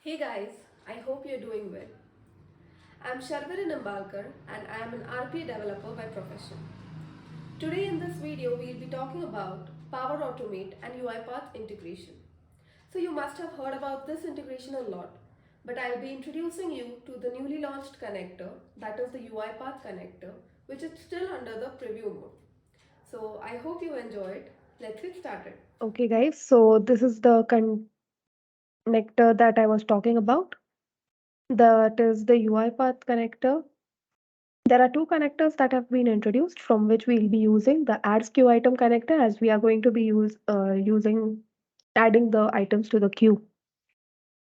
Hey guys, I hope you're doing well. I'm Sharvari Nimbalkar and I am an RPA developer by profession. Today in this video, we'll be talking about PowerAutomate and UiPath integration. So you must have heard about this integration a lot, but I'll be introducing you to the newly launched connector, that is the UiPath connector, which is still under the preview mode. So I hope you enjoy it. Let's get started. Okay, guys, so this is the connector that I was talking about. That is the UiPath connector. There are two connectors that have been introduced from which we'll be using the add queue item connector as we are going to be using adding the items to the queue.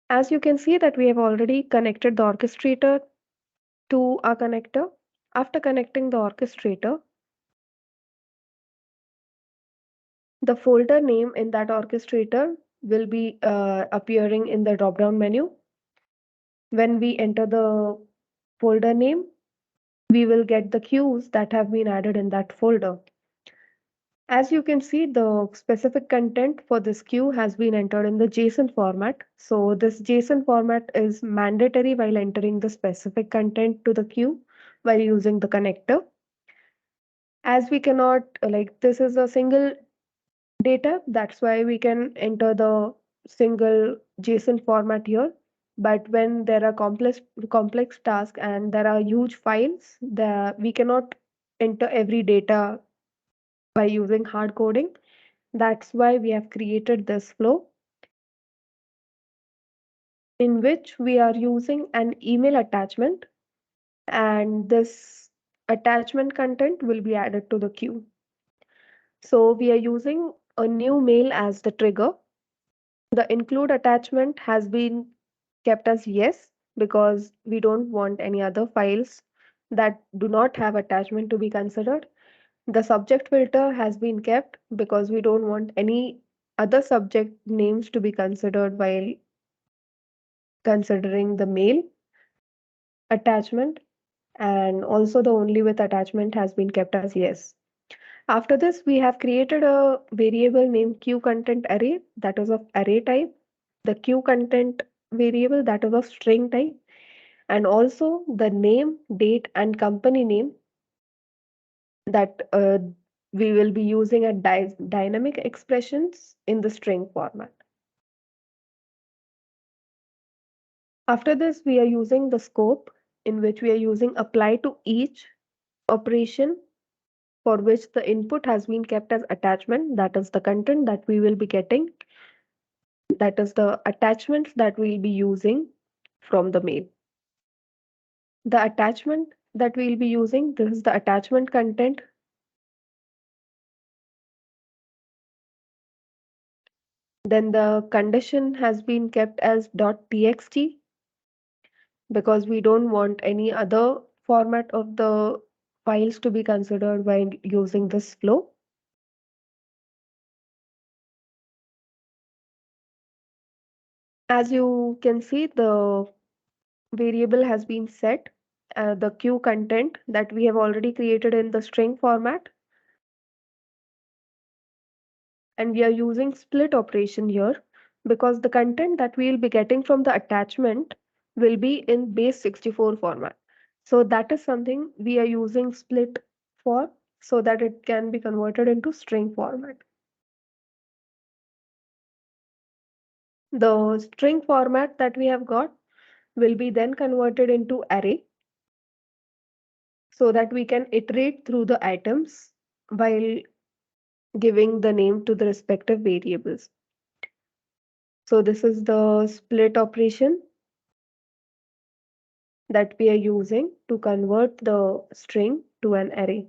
As you can see that we have already connected the orchestrator to our connector. After connecting the orchestrator, the folder name in that orchestrator will be appearing in the drop down menu. When we enter the folder name, we will get the queues that have been added in that folder. As you can see, the specific content for this queue has been entered in the JSON format. So this JSON format is mandatory while entering the specific content to the queue while using the connector. As we cannot, like this is a single data, that's why we can enter the single JSON format here. But when there are complex tasks and there are huge files, we cannot enter every data by using hard coding. That's why we have created this flow in which we are using an email attachment, and this attachment content will be added to the queue. So we are using a new mail as the trigger. The include attachment has been kept as yes because we don't want any other files that do not have attachment to be considered. The subject filter has been kept because we don't want any other subject names to be considered while considering the mail attachment, and also the only with attachment has been kept as yes. After this, we have created a variable named queue content array that is of array type, the queue content variable that is of string type, and also the name, date, and company name that we will be using at dynamic expressions in the string format. After this, we are using the scope in which we are using apply to each operation for which the input has been kept as attachment, that is the content that we will be getting, that is the attachments that we'll be using from the mail. The attachment that we'll be using, this is the attachment content. Then the condition has been kept as .txt because we don't want any other format of the files to be considered while using this flow. As you can see, the variable has been set, the queue content that we have already created in the string format, and we are using split operation here because the content that we will be getting from the attachment will be in base 64 format. So that is something we are using split for so that it can be converted into string format. The string format that we have got will be then converted into array so that we can iterate through the items while giving the name to the respective variables. So this is the split operation that we are using to convert the string to an array.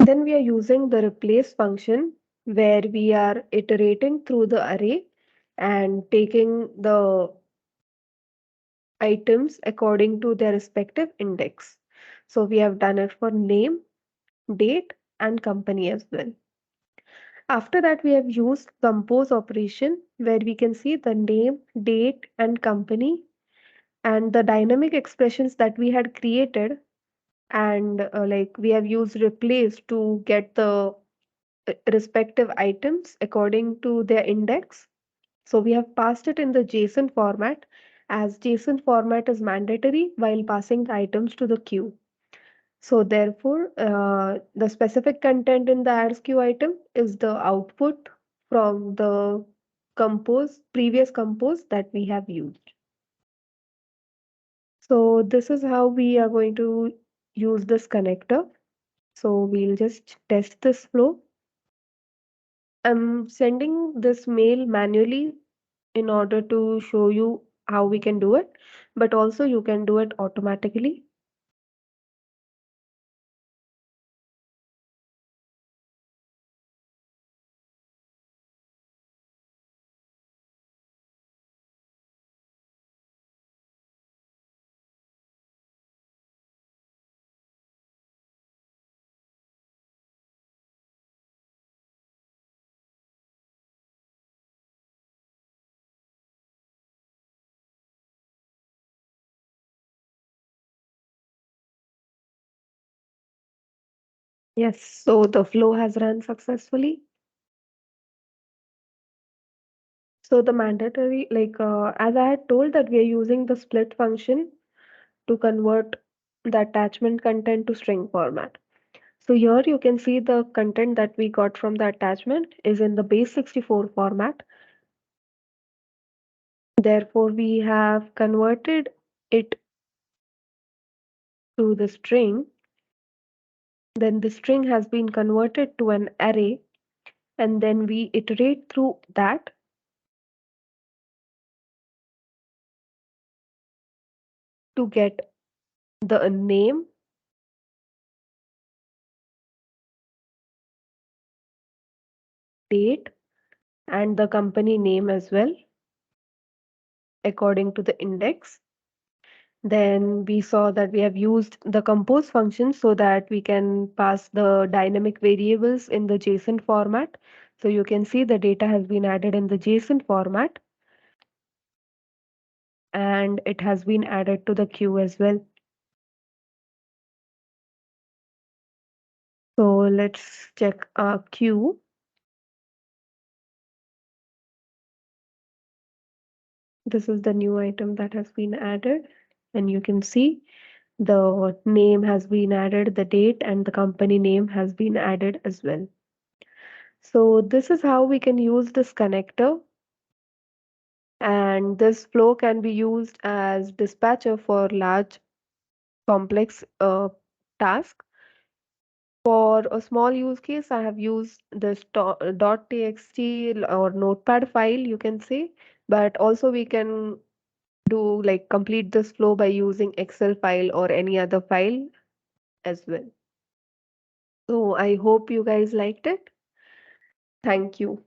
Then we are using the replace function where we are iterating through the array and taking the items according to their respective index. So we have done it for name, date, and company as well. After that, we have used compose operation where we can see the name, date, and company and the dynamic expressions that we had created, and like we have used replace to get the respective items according to their index. So we have passed it in the JSON format, as JSON format is mandatory while passing the items to the queue. So therefore, the specific content in the ads queue item is the output from the previous compose that we have used. So this is how we are going to use this connector. So we'll just test this flow. I'm sending this mail manually in order to show you how we can do it, but also you can do it automatically. Yes, so the flow has run successfully. So the mandatory, as I had told that we are using the split function to convert the attachment content to string format. So here you can see the content that we got from the attachment is in the base64 format. Therefore, we have converted it to the string. Then the string has been converted to an array, and then we iterate through that to get the name, date, and the company name as well, according to the index. Then we saw that we have used the compose function so that we can pass the dynamic variables in the JSON format. So you can see the data has been added in the JSON format and it has been added to the queue as well. So let's check our queue. This is the new item that has been added, and you can see the name has been added, the date and the company name has been added as well. So this is how we can use this connector, and this flow can be used as dispatcher for large complex task. For a small use case, I have used this .txt or notepad file, you can say, but also we can do like complete this flow by using Excel file or any other file as well. So I hope you guys liked it. Thank you.